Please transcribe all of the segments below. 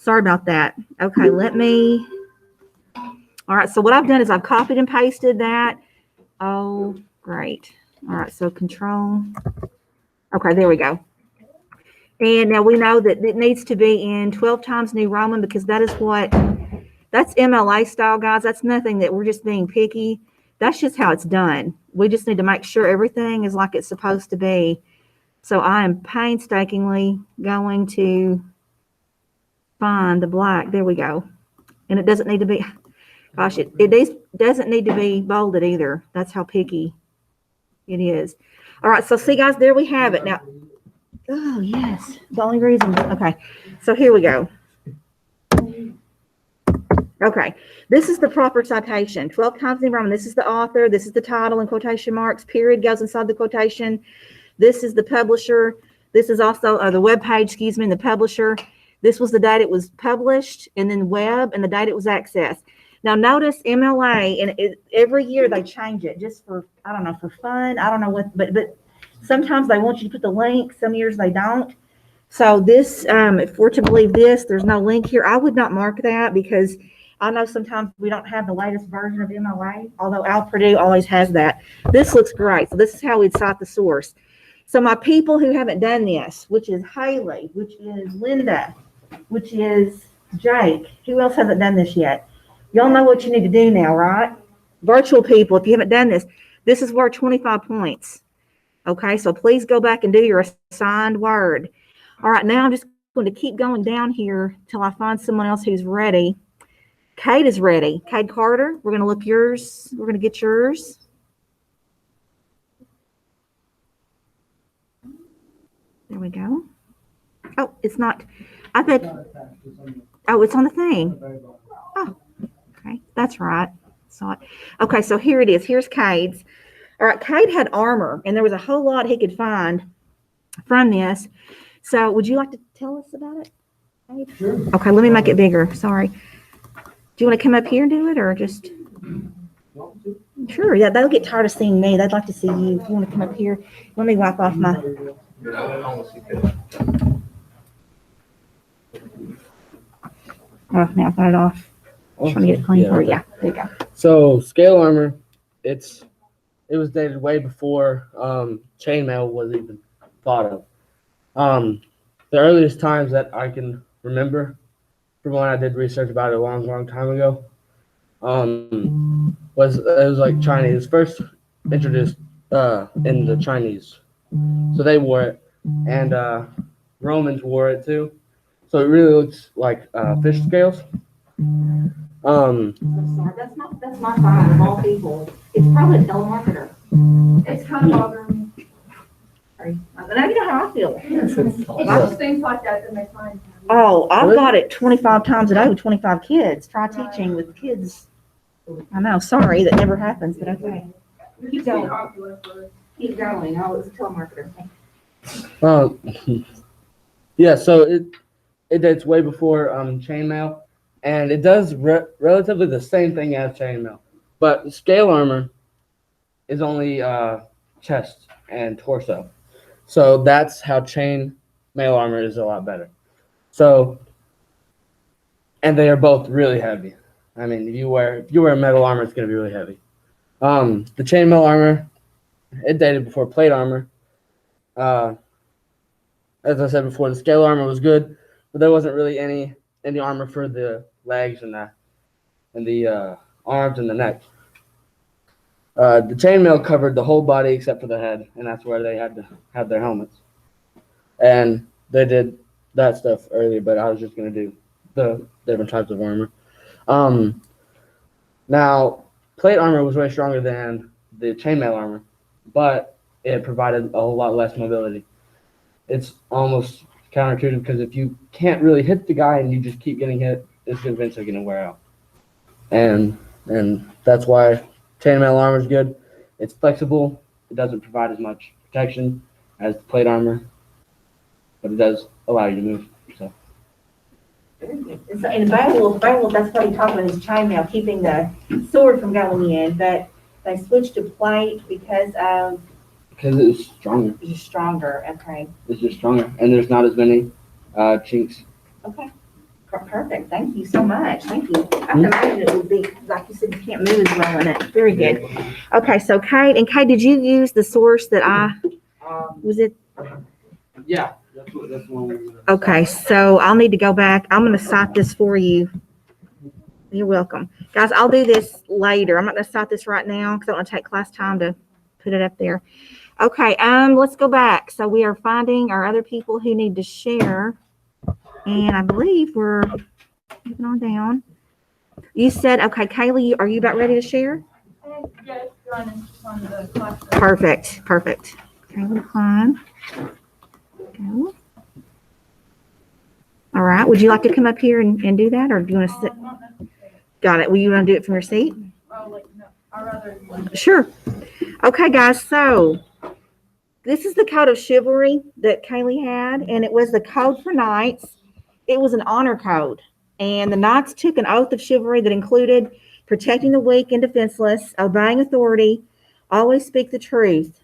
Sorry about that. Okay, all right, so what I've done is I've copied and pasted that. Oh, great. All right, so control. Okay, there we go. And now we know that it needs to be in 12 times New Roman because that's MLA style, guys. That's nothing that we're just being picky. That's just how it's done. We just need to make sure everything is like it's supposed to be. So I am painstakingly going to find the black. There we go. And it doesn't need to be, gosh, it doesn't need to be bolded either. That's how picky it is. All right, so see, guys, there we have it. Now, oh, yes, the only reason. Okay, so here we go. Okay, this is the proper citation. 12 times New Roman. This is the author. This is the title in quotation marks. Period goes inside the quotation. This is the publisher. This is also the web page, excuse me, and the publisher. This was the date it was published, and then web, and the date it was accessed. Now, notice MLA, and every year they change it just for, I don't know, for fun. I don't know what, but sometimes they want you to put the link. Some years they don't. So this, if we're to believe this, there's no link here. I would not mark that because I know sometimes we don't have the latest version of MLA, although Al Purdue always has that. This looks great. So this is how we'd cite the source. So my people who haven't done this, which is Haley, which is Linda, which is Jake. Who else hasn't done this yet? Y'all know what you need to do now, right? Virtual people, if you haven't done this, this is worth 25 points. Okay, so please go back and do your assigned word. All right, now I'm just going to keep going down here till I find someone else who's ready. Kate is ready. Kate Carter, we're going to look yours. We're going to get yours. There we go. Oh, it's not. I bet. Oh, it's on the thing. Oh, okay. That's right. Saw it. Okay, so here it is. Here's Cade's. All right, Cade had armor, and there was a whole lot he could find from this. So would you like to tell us about it, Cade? Sure. Okay, let me make it bigger. Sorry. Do you want to come up here and do it, or just? Sure. Yeah, they'll get tired of seeing me. They'd like to see you. If you want to come up here, let me wipe off my. Oh, now I've got it off. I'm trying to get it clean for you. Yeah, there you go. So scale armor, it was dated way before chainmail was even thought of. The earliest times that I can remember, from when I did research about it a long time ago, was like Chinese. First introduced in the Chinese, so they wore it, and Romans wore it too. So it really looks like fish scales. I'm sorry, that's my file of all people. It's probably a telemarketer. It's kind of bothering me. Sorry. Now you know how I feel. It's just things like that that make mine. Oh, I've got it 25 times a day with 25 kids. Try teaching with kids. I know, sorry, that never happens, but okay. Keep going. Keep going. Oh, it's a telemarketer. Yeah, so it dates way before chainmail, and it does relatively the same thing as chainmail, but scale armor is only chest and torso. So that's how chain mail armor is a lot better. So, and they are both really heavy. I mean, if you wear metal armor, it's going to be really heavy. The chainmail armor, it dated before plate armor. As I said before, the scale armor was good, but there wasn't really any armor for the legs and the arms and the neck. The chainmail covered the whole body except for the head, and that's where they had to have their helmets. And they did that stuff earlier, but I was just going to do the different types of armor. Now, plate armor was way stronger than the chainmail armor, but it provided a whole lot less mobility. It's almost counterintuitive because if you can't really hit the guy and you just keep getting hit, it's eventually going to wear out. And that's why chainmail armor is good. It's flexible. It doesn't provide as much protection as the plate armor, but it does allow you to move. So. In Beowulf, that's what he talked about, his chainmail, keeping the sword from going in, but they switched to plate because it's stronger. It's just stronger, okay. It's just stronger, and there's not as many chinks. Okay. Perfect. Thank you so much. Thank you. I can imagine it would be, like you said, you can't move as well in it. Very good. Okay, so Kate, did you use the source that was it? Yeah, that's one. we're gonna- Okay, so I'll need to go back. I'm going to cite this for you. You're welcome. Guys, I'll do this later. I'm not going to cite this right now because I don't want to take class time to put it up there. Okay, let's go back. So we are finding our other people who need to share. And I believe we're moving on down. You said, okay, Kaylee, are you about ready to share? Yes, John is just on the class. Perfect. Kaylee Klein. Go. All right. Would you like to come up here and do that, or do you want to sit? Not necessarily. Got it. Will you want to do it from your seat? Oh, like, no, I'd rather. Sure. Okay, guys. So this is the code of chivalry that Kaylee had, and it was the code for knights. It was an honor code, and the knights took an oath of chivalry that included protecting the weak and defenseless, obeying authority, always speak the truth.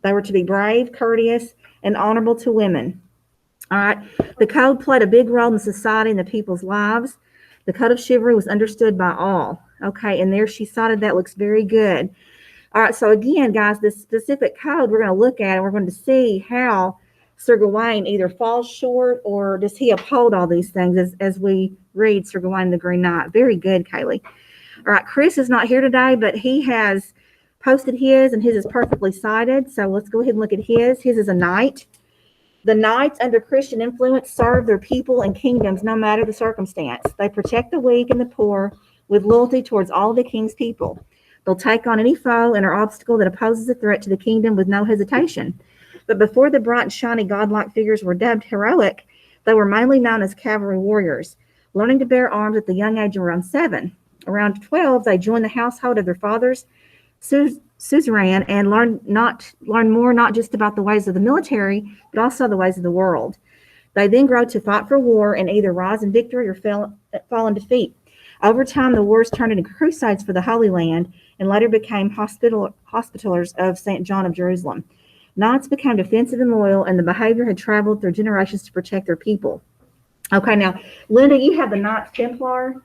They were to be brave, courteous, and honorable to women. All right. The code played a big role in society and the people's lives. The code of chivalry was understood by all. Okay, and there she cited that. Looks very good. All right, so again, guys, this specific code we're going to look at, and we're going to see how Sir Gawain either falls short or does he uphold all these things as we read Sir Gawain the Green Knight. Very good, Kaylee. All right, Chris is not here today, but he has posted his, and his is perfectly cited. So let's go ahead and look at his. His is a knight. The knights under Christian influence serve their people and kingdoms no matter the circumstance. They protect the weak and the poor with loyalty towards all the king's people. They'll take on any foe and or obstacle that opposes a threat to the kingdom with no hesitation. But before the bright and shiny godlike figures were dubbed heroic, they were mainly known as cavalry warriors, learning to bear arms at the young age of around 7. Around 12, they joined the household of their fathers, suzerain, and learn more not just about the ways of the military, but also the ways of the world. They then grow to fight for war and either rise in victory or fall in defeat. Over time, the wars turned into crusades for the Holy Land and later became hospitallers of St. John of Jerusalem. Knights became defensive and loyal, and the behavior had traveled through generations to protect their people. Okay, now, Linda, you have the Knights Templar.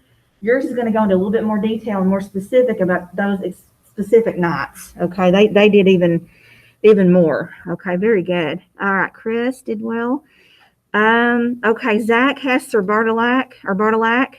Yours is going to go into a little bit more detail and more specific about those specific knights. Okay, they did even more. Okay, very good. All right, Chris did well. Okay, Zach has Sir Bartolac,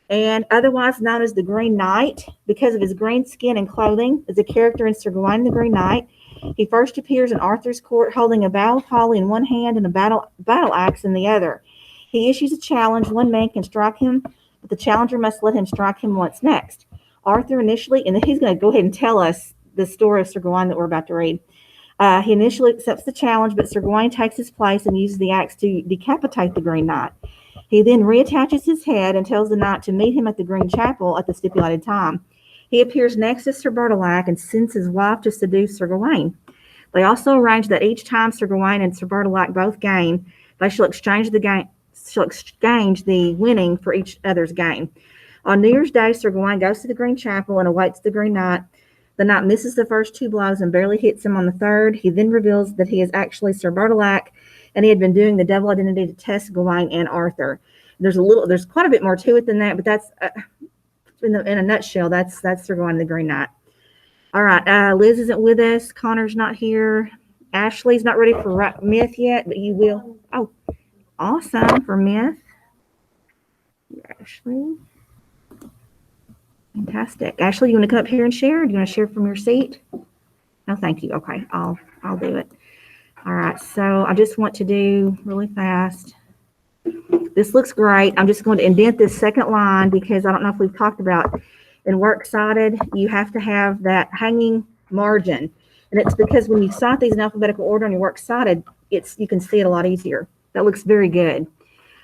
and otherwise known as the Green Knight because of his green skin and clothing, is a character in Sir Gawain the Green Knight. He first appears in Arthur's court holding a battle holly in one hand and a battle axe in the other. He issues a challenge. One man can strike him, but the challenger must let him strike him once next. Arthur initially, and he's going to go ahead and tell us the story of Sir Gawain that we're about to read. He initially accepts the challenge, but Sir Gawain takes his place and uses the axe to decapitate the Green Knight. He then reattaches his head and tells the knight to meet him at the Green Chapel at the stipulated time. He appears next to Sir Bartolac and sends his wife to seduce Sir Gawain. They also arrange that each time Sir Gawain and Sir Bartolac both gain, they shall exchange the winning for each other's gain. On New Year's Day, Sir Gawain goes to the Green Chapel and awaits the Green Knight. The knight misses the first 2 blows and barely hits him on the third. He then reveals that he is actually Sir Bartolac, and he had been doing the double identity to test Gawain and Arthur. There's quite a bit more to it than that, but that's in a nutshell. That's Sir Gawain the Green Knight. All right, Liz isn't with us. Connor's not here. Ashley's not ready for myth yet, but you will. Oh, awesome for myth. Ashley. Fantastic. Ashley, you want to come up here and share? Do you want to share from your seat? No, thank you. Okay, I'll do it. All right, so I just want to do really fast. This looks great. I'm just going to indent this second line because I don't know if we've talked about in Works Cited, you have to have that hanging margin. And it's because when you cite these in alphabetical order on your Works Cited, you can see it a lot easier. That looks very good.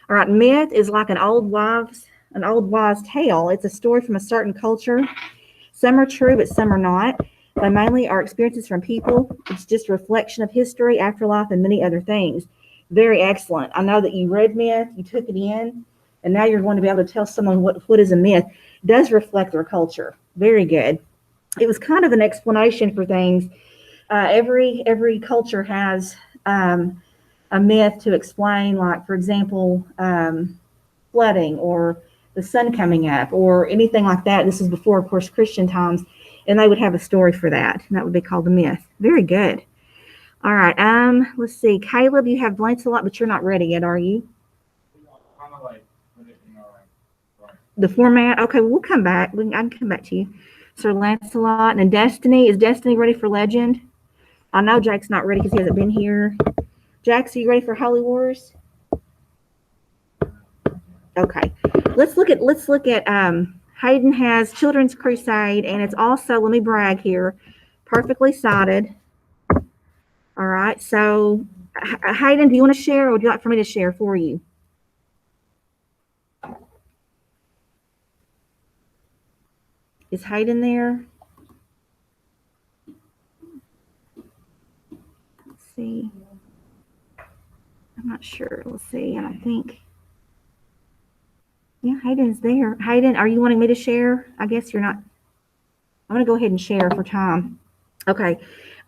All right, myth is like an old wives' tale. It's a story from a certain culture. Some are true, but some are not. They mainly are experiences from people. It's just a reflection of history, afterlife, and many other things. Very excellent. I know that you read myth, you took it in, and now you're going to be able to tell someone what is a myth. It does reflect their culture. Very good. It was kind of an explanation for things. Every culture has a myth to explain, like, for example, flooding or the sun coming up or anything like that. This is before, of course, Christian times, and they would have a story for that, and that would be called a myth. Very good. All right. Let's see. Caleb, you have Lancelot, but you're not ready yet, are you? Kind of like put it in our right. The format. Okay, well, we'll come back. I can come back to you. Sir Lancelot and Destiny. Is Destiny ready for Legend? I know Jake's not ready because he hasn't been here. Jax, are you ready for Holy Wars? Okay. Let's look at Hayden has Children's Crusade, and it's also, let me brag here, perfectly cited. All right. So Hayden, do you want to share, or would you like for me to share for you? Is Hayden there? Let's see. I'm not sure. Let's see. And I think, yeah, Hayden's there. Hayden, are you wanting me to share? I guess you're not. I'm going to go ahead and share for time. Okay.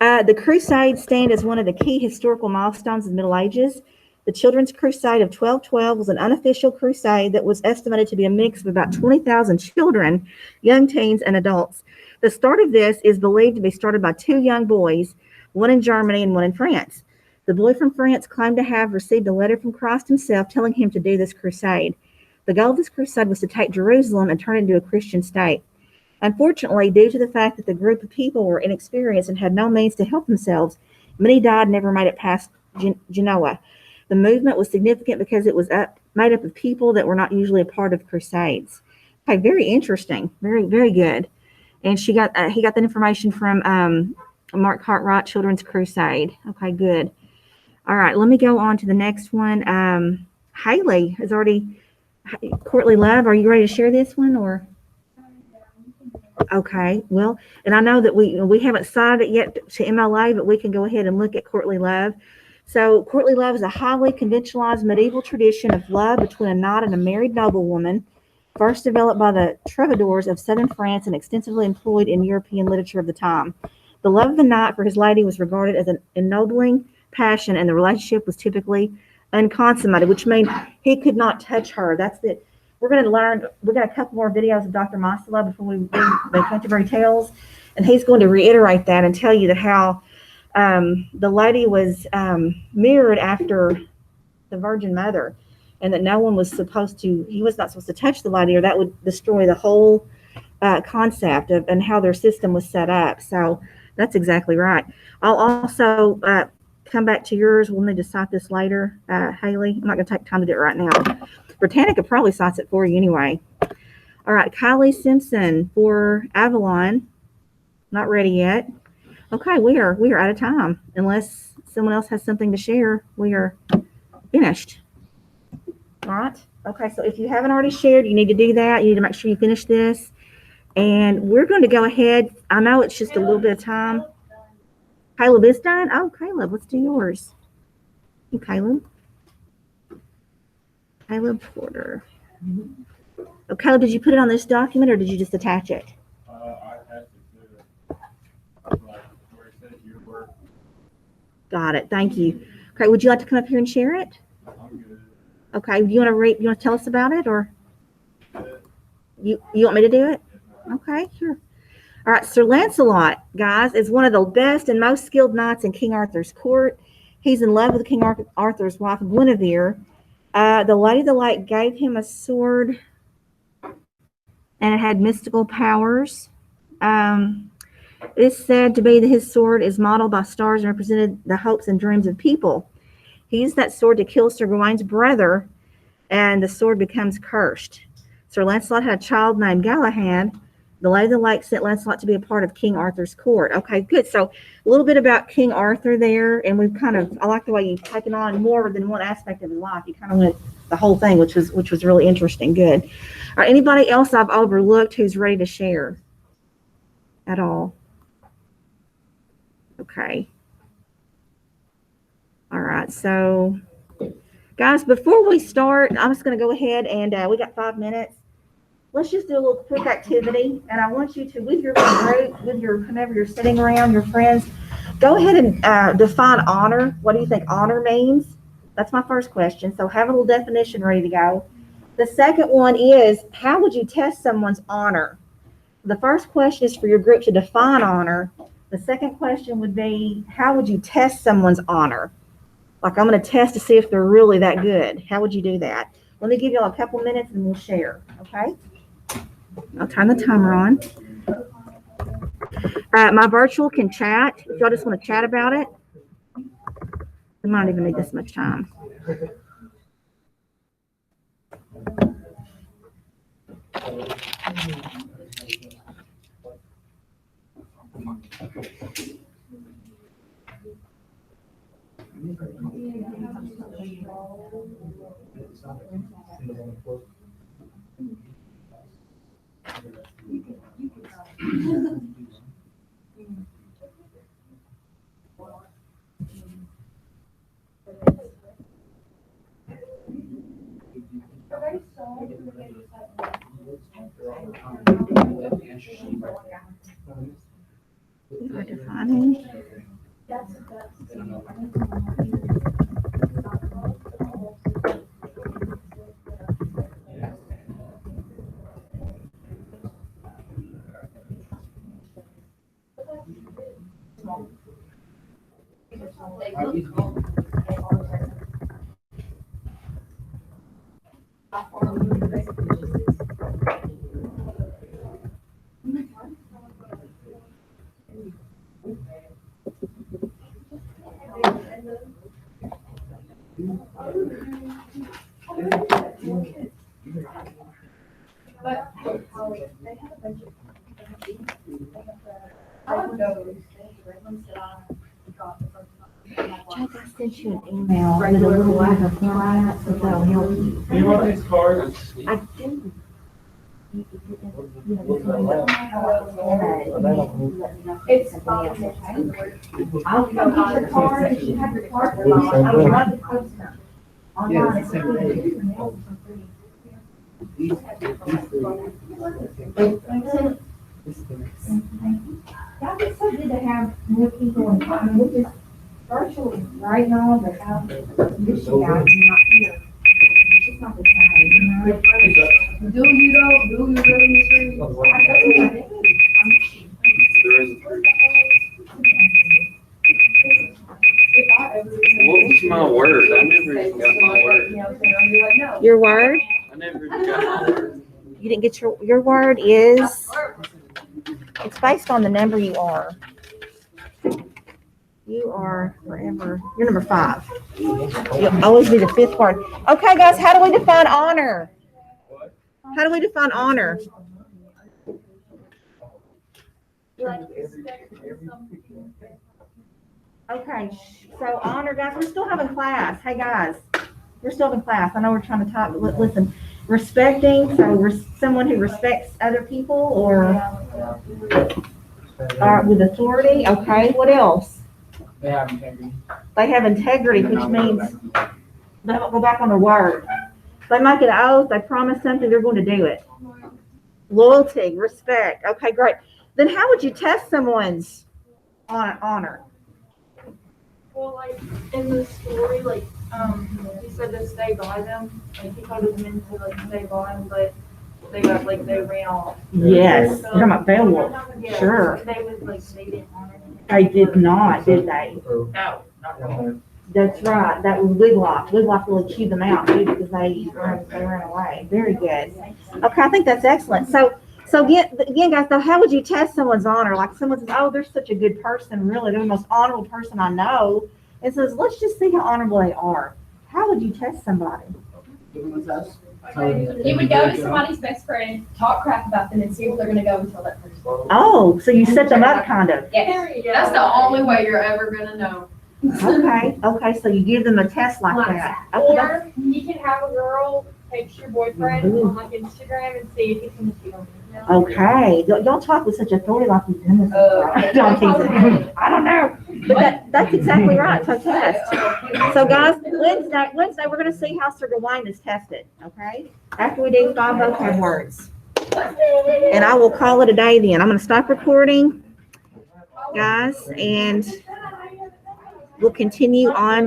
The Crusades stand as one of the key historical milestones of the Middle Ages. The Children's Crusade of 1212 was an unofficial crusade that was estimated to be a mix of about 20,000 children, young teens, and adults. The start of this is believed to be started by two young boys, one in Germany and one in France. The boy from France claimed to have received a letter from Christ himself telling him to do this crusade. The goal of this crusade was to take Jerusalem and turn it into a Christian state. Unfortunately, due to the fact that the group of people were inexperienced and had no means to help themselves, many died and never made it past Genoa. The movement was significant because it was made up of people that were not usually a part of crusades. Okay, very interesting. Very, very good. And he got that information from Mark Cartwright, Children's Crusade. Okay, good. All right, let me go on to the next one. Haley has already, Courtly Love, are you ready to share this one, or? Okay, well, and I know that we haven't cited it yet to MLA, but we can go ahead and look at Courtly Love. So courtly love is a highly conventionalized medieval tradition of love between a knight and a married noblewoman, first developed by the troubadours of southern France and extensively employed in European literature of the time. The love of the knight for his lady was regarded as an ennobling passion, and the relationship was typically unconsummated, which means he could not touch her. That's it. We're going to learn. We got a couple more videos of Dr. Masala before we read the Canterbury Tales, and he's going to reiterate that and tell you that how the lady was mirrored after the Virgin Mother, and that no one was supposed to, he was not supposed to touch the lady, or that would destroy the whole concept of and how their system was set up. So that's exactly right. I'll also come back to yours. We'll need to cite this later, Haley. I'm not going to take time to do it right now. Britannica probably cites it for you anyway. All right, Kylie Simpson for Avalon. Not ready yet. Okay, we are out of time. Unless someone else has something to share, we are finished. All right. Okay, so if you haven't already shared, you need to do that. You need to make sure you finish this. And we're going to go ahead. I know it's just a little bit of time. Caleb is done? Oh, Caleb, let's do yours. You, Caleb. Caleb Porter. Oh, Caleb, did you put it on this document, or did you just attach it? I attached it to like where it says your work. Got it. Thank you. Okay, would you like to come up here and share it? I'm good. Okay, you want to tell us about it, or you want me to do it? Okay, sure. All right, Sir Lancelot, guys, is one of the best and most skilled knights in King Arthur's court. He's in love with King Arthur's wife, Guinevere. The Lady of the Lake gave him a sword, and it had mystical powers. It's said to be that his sword is modeled by stars and represented the hopes and dreams of people. He used that sword to kill Sir Gawain's brother, and the sword becomes cursed. Sir Lancelot had a child named Galahad. The Lady of the Lake sent Lancelot to be a part of King Arthur's court. Okay, good. So a little bit about King Arthur there, and we've I like the way you've taken on more than one aspect of his life. You kind of went the whole thing, which was really interesting. Good. All right, anybody else I've overlooked who's ready to share at all? Okay. All right, so guys, before we start, I'm just going to go ahead and we got 5 minutes. Let's just do a little quick activity, and I want you to, with your group, whomever you're sitting around, your friends, go ahead and define honor. What do you think honor means? That's my first question. So have a little definition ready to go. The second one is, how would you test someone's honor? The first question is for your group to define honor. The second question would be, how would you test someone's honor? Like, I'm going to test to see if they're really that good. How would you do that? Let me give y'all a couple minutes and we'll share, okay? I'll turn the timer on. My virtual can chat. If y'all just want to chat about it, we might not even need this much time. You are defining. Chuck, I sent you an email with a little lack of format, so that'll help you. You want these cards? I do. It's I'll come get your card, if you have your card, I would love to post them. Online, it's free. That is so good to have more people in common, which is virtually right now, but how this you guys not here. It's just not the same, you know? Do you though? Do you really miss me? There is. What was my word? I never even got my word. Your word? I never even got my word. You didn't get your word is, it's based on the number you are. You are forever, you're number 5. You'll always be the 5th word. Okay, guys, how do we define honor? How do we define honor? Okay, so honor, guys, we're still having class. Hey, guys, we're still having class. I know we're trying to talk, but listen, respecting, so we're someone who respects other people or with authority. Okay, what else? They have integrity. They have integrity, which means they don't go back on their word. They make an oath, they promise something, they're going to do it. Loyalty, respect. Okay, great. Then how would you test someone's honor? Well, like in the story, like he said to stay by them. Like he told his men to like stay by them, but they ran off. Yes, you're talking about Beowulf. Yeah, Sure. They was like they didn't honor him. They did not, did they? No, not really. That's right. That was Wiglock. Wiglock really chewed them out too because they ran away. Very good. Okay, I think that's excellent. So again, guys, so how would you test someone's honor? Like someone says, "Oh, they're such a good person. Really, they're the most honorable person I know." And says, "Let's just see how honorable they are." How would you test somebody? You would go to somebody's best friend, talk crap about them, and see where they're gonna go and tell that person. Oh, so you set them up, kind of. Yes, that's the only way you're ever gonna know. Okay. So you give them a test like that. Okay, Or you can have a girl text your boyfriend on like Instagram and see if he's gonna cheat on you. Okay, don't talk with such authority like you've done this before. Don't tease it. I don't know, but that's exactly right. So test. So guys, Wednesday we're going to see how Sir Gawain is tested. Okay, after we do 5 vocab words, and I will call it a day. Then I'm going to stop recording, guys, and we'll continue on.